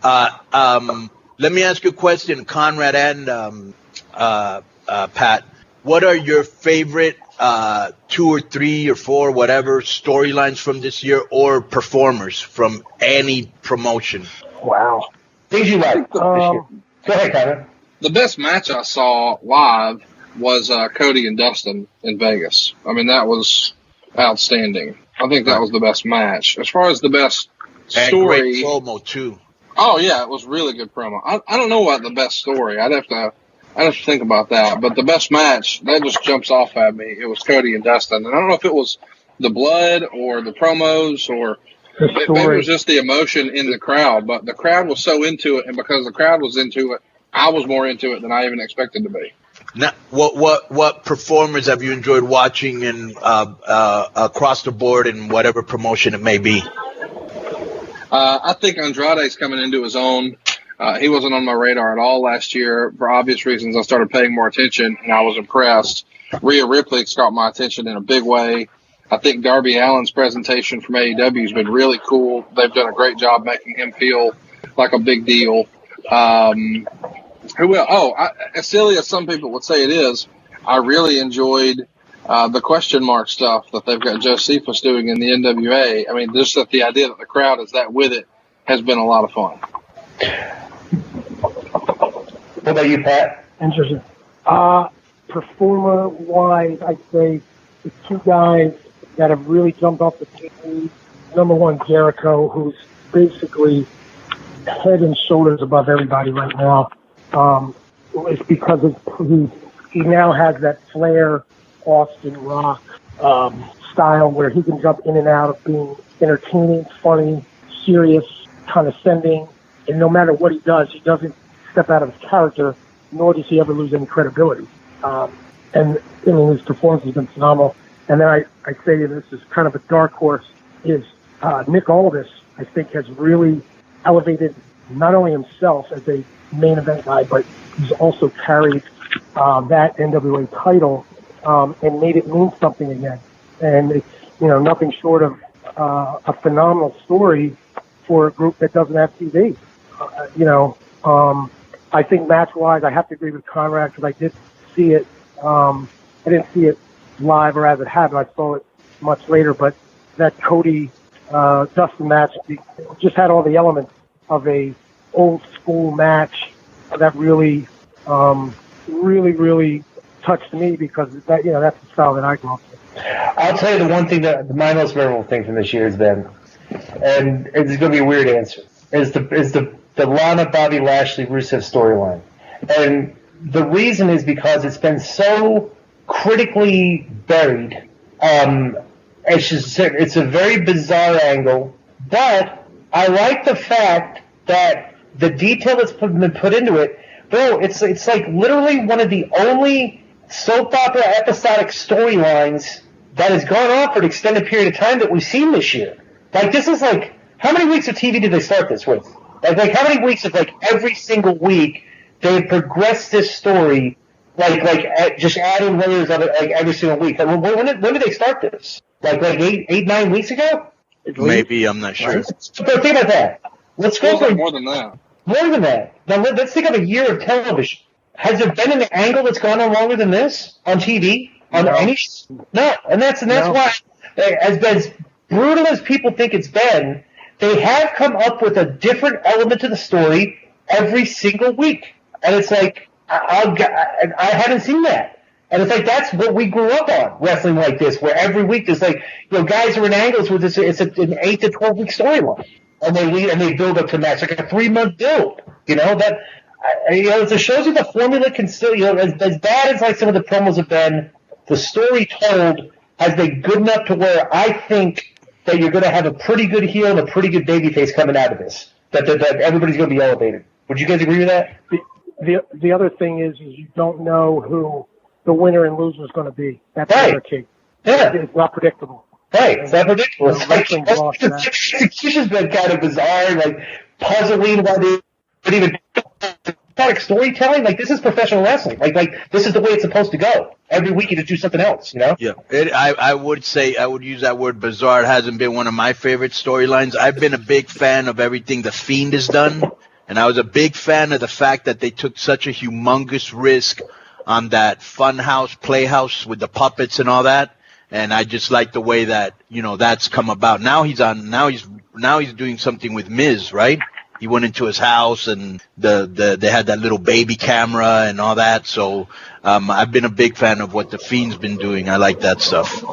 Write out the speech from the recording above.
Let me ask you a question, Conrad and Pat. What are your favorite 2 or 3 or 4, whatever, storylines from this year or performers from any promotion? Wow. Things you like this year. Go ahead, Conrad. The best match I saw live was Cody and Dustin in Vegas. I mean, that was outstanding. I think that was the best match. As far as the best story, great promo too. Oh yeah, it was really good promo. I don't know about the best story. I'd have to think about that. But the best match that just jumps off at me. It was Cody and Dustin, and I don't know if it was the blood or the promos or maybe it was just the emotion in the crowd. But the crowd was so into it, and because the crowd was into it, I was more into it than I even expected to be. Now, what performers have you enjoyed watching in across the board in whatever promotion it may be? I think Andrade's coming into his own. He wasn't on my radar at all last year. For obvious reasons, I started paying more attention, and I was impressed. Rhea Ripley's caught my attention in a big way. I think Darby Allin's presentation from AEW has been really cool. They've done a great job making him feel like a big deal. As silly as some people would say it is, I really enjoyed the question mark stuff that they've got Josephus doing in the NWA. I mean, just that the idea that the crowd is that with it has been a lot of fun. What about you, Pat? Interesting. Performer-wise, I'd say the 2 guys that have really jumped off the page. Number 1, Jericho, who's basically head and shoulders above everybody right now. It's because he now has that Flair, Austin Rock style where he can jump in and out of being entertaining, funny, serious, condescending, and no matter what he does, he doesn't step out of his character, nor does he ever lose any credibility. And I mean, his performance has been phenomenal. And then I say this is kind of a dark horse, is Nick Aldis, I think, has really elevated not only himself as a main event guy, but he's also carried that NWA title and made it mean something again. And it's, nothing short of a phenomenal story for a group that doesn't have TV. I think match-wise, I have to agree with Conrad because I did see it. I didn't see it live or as it happened. I saw it much later, but that Cody Dustin match just had all the elements of a old school match that really, really touched me because that, that's the style that I grew up with. I'll tell you the one thing that my most memorable thing from this year has been, and it's going to be a weird answer, is the Lana Bobby Lashley Rusev storyline. And the reason is because it's been so critically buried. It's a very bizarre angle, but I like the fact that the detail that's been put into it, bro, it's like literally one of the only soap opera episodic storylines that has gone on for an extended period of time that we've seen this year. Like, this is like, how many weeks of TV did they start this with? Like how many weeks of, like, every single week they have progressed this story, just adding layers of it, like, every single week? Like, when did they start this? Like 9 weeks ago? Maybe, I'm not sure. But think about that. Let's go for more than that. More than that. Now, let's think of a year of television. Has there been an angle that's gone on longer than this on TV? On any? No, and that's why, as brutal as people think it's been, they have come up with a different element to the story every single week, and it's like I haven't seen that, and it's like that's what we grew up on, wrestling like this, where every week there's like guys are in angles with this. It's an 8 to 12 week storyline, and they build up to match like a 3-month build. It shows you the formula can still, as bad as like some of the promos have been, the story told has been good enough to where I think that you're going to have a pretty good heel and a pretty good babyface coming out of this. That everybody's going to be elevated. Would you guys agree with that? The other thing is you don't know who the winner and loser is going to be. That's the other key. Yeah. It's not predictable. Right, it's not predictable. The execution's been kind of bizarre, like puzzling why they would even like storytelling. Like, this is professional wrestling. Like this is the way it's supposed to go. Every week you just do something else, Yeah. I would use that word bizarre. It hasn't been one of my favorite storylines. I've been a big fan of everything The Fiend has done And I was a big fan of the fact that they took such a humongous risk on that Funhouse Playhouse with the puppets and all that. And I just like the way that, that's come about. Now he's doing something with Miz, right? He went into his house and they had that little baby camera and all that. So, I've been a big fan of what the Fiend's been doing. I like that stuff.